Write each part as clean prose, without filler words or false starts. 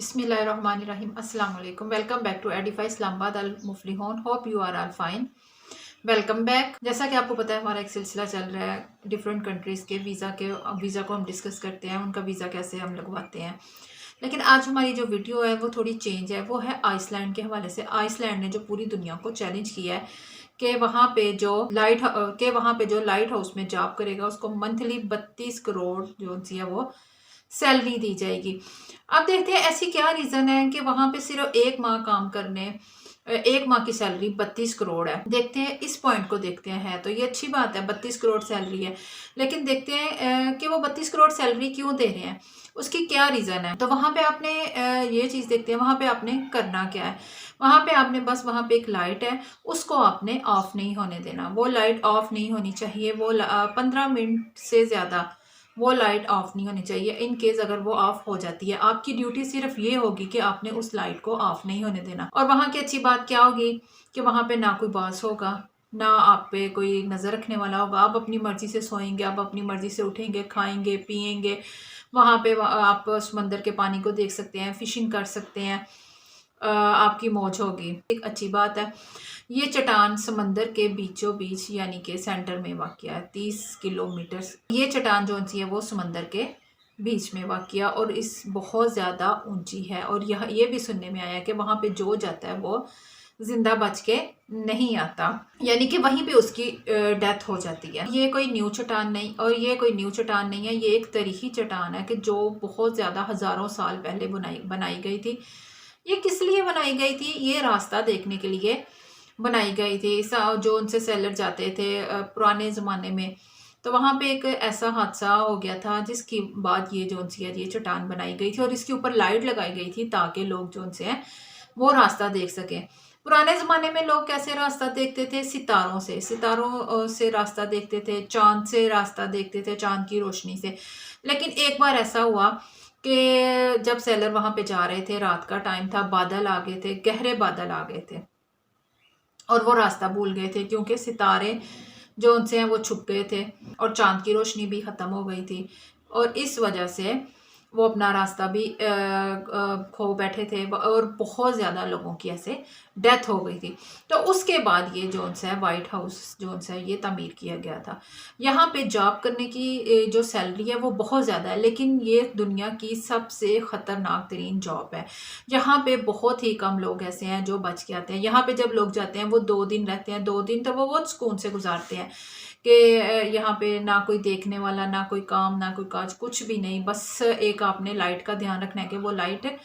बिस्मिल्लाहिर्रहमानिर्रहीम अस्सलाम वालेकुम। Welcome back to Edify Islamabad Al Muflihun. Hope you are all fine. Welcome back. जैसा कि आपको पता है हमारा एक सिलसिला चल रहा है डिफरेंट कंट्रीज़ के वीज़ा को हम डिस्कस करते हैं, उनका वीज़ा कैसे हम लगवाते हैं। लेकिन आज हमारी जो वीडियो है वो थोड़ी चेंज है, वो है आइसलैंड के हवाले से। आइसलैंड ने जो पूरी दुनिया को चैलेंज किया है कि वहाँ पे जो लाइट हाउस में जॉब करेगा उसको मंथली 32 करोड़ जो सी है वो सैलरी दी जाएगी। अब देखते हैं ऐसी क्या रीज़न है कि वहाँ पे सिर्फ एक माह काम करने, एक माह की सैलरी 32 करोड़ है। देखते हैं इस पॉइंट को देखते हैं, तो ये अच्छी बात है 32 करोड़ सैलरी है, लेकिन देखते हैं कि वो 32 करोड़ सैलरी क्यों दे रहे हैं, उसकी क्या रीज़न है। तो वहाँ पे आपने ये चीज़ देखते हैं, वहाँ पे आपने करना क्या है। वहाँ पे आपने बस वहाँ पे एक लाइट है, उसको आपने ऑफ नहीं होने देना। वो लाइट ऑफ नहीं होनी चाहिए, वो 15 मिनट से ज़्यादा वो लाइट ऑफ नहीं होनी चाहिए। इन केस अगर वो ऑफ हो जाती है, आपकी ड्यूटी सिर्फ ये होगी कि आपने उस लाइट को ऑफ नहीं होने देना। और वहाँ की अच्छी बात क्या होगी कि वहाँ पे ना कोई बॉस होगा, ना आप पे कोई नज़र रखने वाला होगा। आप अपनी मर्जी से सोएंगे, आप अपनी मर्जी से उठेंगे, खाएंगे, पिएंगे। वहाँ पे आप समंदर के पानी को देख सकते हैं, फिशिंग कर सकते हैं, आपकी मौज होगी। एक अच्छी बात है, ये चट्टान समंदर के बीचों बीच यानी कि सेंटर में वाक़या है। 30 किलोमीटर ये चट्टान जो सी है वो समंदर के बीच में वाक़या और इस बहुत ज़्यादा ऊंची है। और यह ये भी सुनने में आया कि वहाँ पे जो जाता है वो जिंदा बच के नहीं आता, यानी कि वहीं पे उसकी डेथ हो जाती है। ये कोई न्यू चट्टान नहीं, और ये कोई न्यू चट्टान नहीं है, ये एक तरीही चट्टान है कि जो बहुत ज़्यादा हज़ारों साल पहले बनाई गई थी। ये किस लिए बनाई गई थी? ये रास्ता देखने के लिए बनाई गई थी। जो उनसे सेलर जाते थे पुराने ज़माने में, तो वहाँ पे एक ऐसा हादसा हो गया था जिसकी बाद ये जो सी है ये चट्टान बनाई गई थी और इसके ऊपर लाइट लगाई गई थी ताकि लोग जो उनसे हैं वो रास्ता देख सकें। पुराने ज़माने में लोग कैसे रास्ता देखते थे? सितारों से रास्ता देखते थे, चाँद से रास्ता देखते थे, चाँद की रोशनी से। लेकिन एक बार ऐसा हुआ कि जब सेलर वहाँ पे जा रहे थे, रात का टाइम था, बादल आ गए थे, गहरे बादल आ गए थे और वो रास्ता भूल गए थे क्योंकि सितारे जो उनसे हैं वो छुप गए थे और चाँद की रोशनी भी ख़त्म हो गई थी। और इस वजह से वो अपना रास्ता भी खो बैठे थे और बहुत ज़्यादा लोगों की ऐसे डेथ हो गई थी। तो उसके बाद ये जो है वाइट हाउस जो है ये तमीर किया गया था। यहाँ पे जॉब करने की जो सैलरी है वो बहुत ज़्यादा है, लेकिन ये दुनिया की सबसे ख़तरनाक तरीन जॉब है। यहाँ पे बहुत ही कम लोग ऐसे हैं जो बच के आते हैं। यहाँ पे जब लोग जाते हैं वो 2 दिन रहते हैं, 2 दिन तो वो बहुत सुकून से गुजारते हैं कि यहाँ पे ना कोई देखने वाला, ना कोई काम, ना कोई काज, कुछ भी नहीं। बस एक आपने लाइट का ध्यान रखना है कि वो लाइट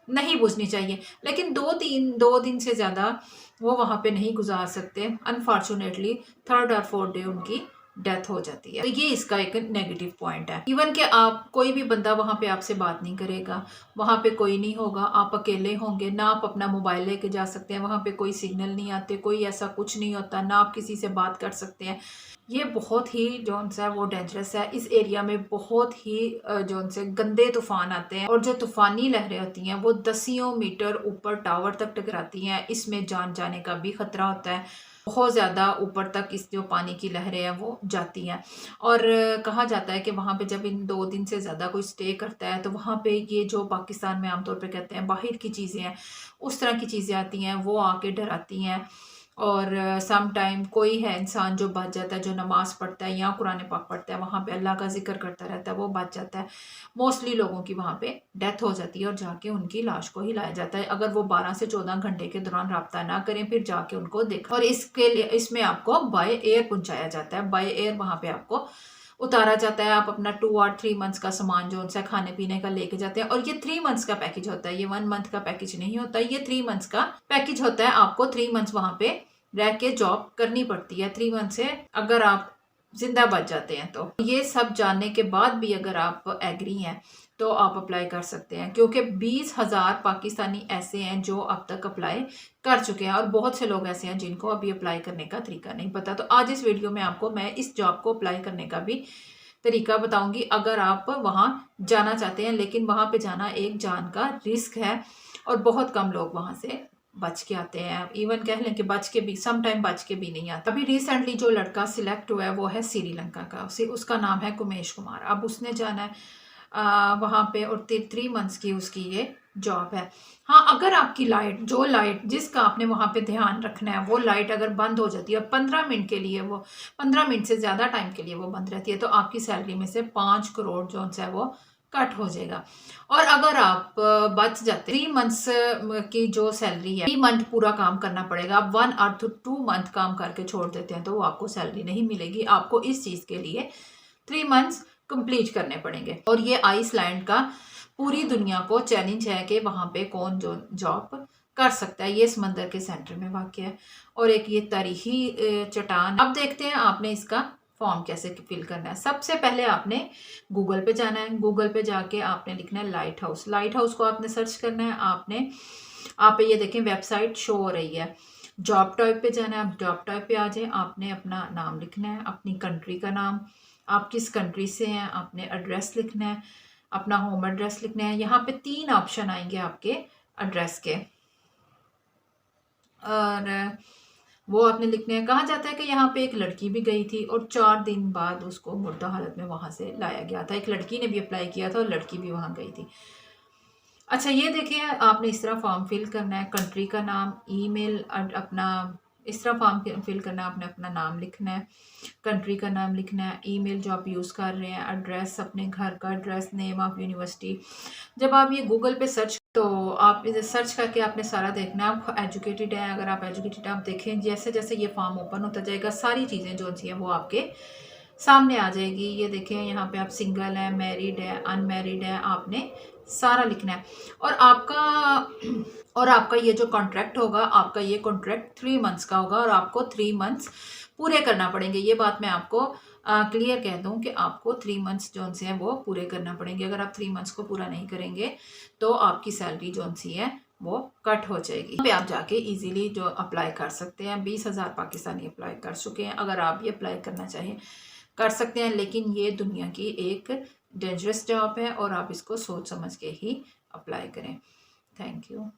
नहीं बुझनी चाहिए। लेकिन 2 दिन से ज़्यादा वो वहाँ पे नहीं गुजार सकते। अनफॉर्चुनेटली 3rd और 4th डे उनकी डेथ हो जाती है। तो ये इसका एक नेगेटिव पॉइंट है। इवन कि आप कोई भी बंदा वहाँ पे आपसे बात नहीं करेगा, वहाँ पे कोई नहीं होगा, आप अकेले होंगे, ना आप अपना मोबाइल लेके जा सकते हैं, वहाँ पे कोई सिग्नल नहीं आते, कोई ऐसा कुछ नहीं होता, ना आप किसी से बात कर सकते हैं। ये बहुत ही जो सा है वो डेंजरस है। इस एरिया में बहुत ही जो से गंदे तूफान आते हैं और जो तूफानी लहरें होती हैं वो 10 मीटर ऊपर टावर तक टकराती हैं। इसमें जान जाने का भी खतरा होता है। बहुत ज़्यादा ऊपर तक इस जो पानी की लहरें हैं वो जाती हैं। और कहा जाता है कि वहाँ पे जब इन 2 दिन से ज़्यादा कोई स्टे करता है तो वहाँ पे ये जो पाकिस्तान में आमतौर पे कहते हैं बाहर की चीज़ें हैं, उस तरह की चीज़ें आती हैं, वो आके डराती हैं। और सम टाइम कोई है इंसान जो बच जाता है, जो नमाज़ पढ़ता है या कुरान पाक पढ़ता है, वहाँ पे अल्लाह का जिक्र करता रहता है, वो बच जाता है। मोस्टली लोगों की वहाँ पे डेथ हो जाती है और जाके उनकी लाश को हिलाया जाता है। अगर वो 12 से 14 घंटे के दौरान रब्ता ना करें फिर जाके उनको देखा। और इसके लिए इसमें आपको बाय एयर पहुँचाया जाता है, बाय एयर वहाँ पे आपको उतारा जाता है। आप अपना 2 और 3 मंथ्स का सामान जो उनसे खाने पीने का लेके जाते हैं। और ये 3 मंथ्स का पैकेज होता है, ये 1 मंथ का पैकेज नहीं होता, ये 3 मंथ्स का पैकेज होता है। आपको 3 मंथ्स वहाँ पे रह के जॉब करनी पड़ती है। 3 मंथ से अगर आप जिंदा बच जाते हैं तो ये सब जानने के बाद भी अगर आप एग्री हैं तो आप अप्लाई कर सकते हैं, क्योंकि 20,000 पाकिस्तानी ऐसे हैं जो अब तक अप्लाई कर चुके हैं और बहुत से लोग ऐसे हैं जिनको अभी अप्लाई करने का तरीका नहीं पता। तो आज इस वीडियो में आपको मैं इस जॉब को अप्लाई करने का भी तरीका बताऊंगी अगर आप वहाँ जाना चाहते हैं। लेकिन वहाँ पे जाना एक जान का रिस्क है और बहुत कम लोग वहाँ से बच के आते हैं। इवन कह लें कि बच के भी सम टाइम बच के भी नहीं आता। अभी रिसेंटली जो लड़का सिलेक्ट हुआ है वो है श्रीलंका का, उसका नाम है कुमेश कुमार। अब उसने जाना है वहाँ पे और 3 मंथ्स की उसकी ये जॉब है। हाँ, अगर आपकी लाइट जिसका आपने वहाँ पे ध्यान रखना है, वो लाइट अगर बंद हो जाती है 15 मिनट के लिए, वो 15 मिनट से ज़्यादा टाइम के लिए वो बंद रहती है, तो आपकी सैलरी में से 5 करोड़ जो है वो कट हो जाएगा। और अगर आप बच जाते 3 मंथ्स की जो सैलरी है, 3 मंथ पूरा काम करना पड़ेगा। आप 1 और 2 मंथ काम करके छोड़ देते हैं तो वो आपको सैलरी नहीं मिलेगी। आपको इस चीज़ के लिए 3 मंथ्स कंप्लीट करने पड़ेंगे। और ये आइसलैंड का पूरी दुनिया को चैलेंज है कि वहाँ पे कौन जो जॉब कर सकता है। ये समंदर के सेंटर में वाक़ है और एक ये तारीखी चट्टान। अब देखते हैं आपने इसका फॉर्म कैसे फिल करना है। सबसे पहले आपने गूगल पे जाना है। गूगल पे जाके आपने लिखना है लाइट हाउस। लाइट हाउस को आपने सर्च करना है। आपने आप ये देखें वेबसाइट शो हो रही है। जॉब टाइप पे जाना है। आप जॉब टाइप पे आ जाए। आपने अपना नाम लिखना है, अपनी कंट्री का नाम, आप किस कंट्री से हैं, आपने एड्रेस लिखना है, अपना होम एड्रेस लिखना है। यहाँ पे 3 ऑप्शन आएंगे आपके एड्रेस के और वो आपने लिखने हैं। कहा जाता है कि यहाँ पे एक लड़की भी गई थी और 4 दिन बाद उसको मुर्दा हालत में वहाँ से लाया गया था। एक लड़की ने भी अप्लाई किया था और लड़की भी वहाँ गई थी। अच्छा, ये देखिए आपने इस तरह फॉर्म फिल करना है। कंट्री का नाम, ईमेल अपना, इस तरह फॉर्म फिल करना है। आपने अपना नाम लिखना है, कंट्री का नाम लिखना है, ईमेल जो आप यूज़ कर रहे हैं, एड्रेस अपने घर का एड्रेस, नेम ऑफ यूनिवर्सिटी। जब आप ये गूगल पे सर्च, तो आप इसे सर्च करके आपने सारा देखना है। आप एजुकेटेड हैं, अगर आप एजुकेटेड हैं, आप देखें जैसे जैसे ये फॉर्म ओपन होता जाएगा सारी चीज़ें जो सी हैं वो आपके सामने आ जाएगी। ये देखें यहाँ पे आप सिंगल है, मैरिड है, अनमैरिड है, आपने सारा लिखना है। और आपका ये जो कॉन्ट्रैक्ट होगा, आपका ये कॉन्ट्रैक्ट 3 मंथ्स का होगा और आपको 3 मंथ्स पूरे करना पड़ेंगे। ये बात मैं आपको क्लियर कह दूं कि आपको 3 मंथ्स जो से हैं वो पूरे करना पड़ेंगे। अगर आप 3 मंथ्स को पूरा नहीं करेंगे तो आपकी सैलरी जो सी है वो कट हो जाएगी। यहाँ पे आप जाके इजीली जो अप्लाई कर सकते हैं। 20,000 पाकिस्तानी अप्लाई कर चुके हैं। अगर आप भी अप्लाई करना चाहें कर सकते हैं, लेकिन ये दुनिया की एक डेंजरस जॉब है और आप इसको सोच समझ के ही अप्लाई करें। Thank you.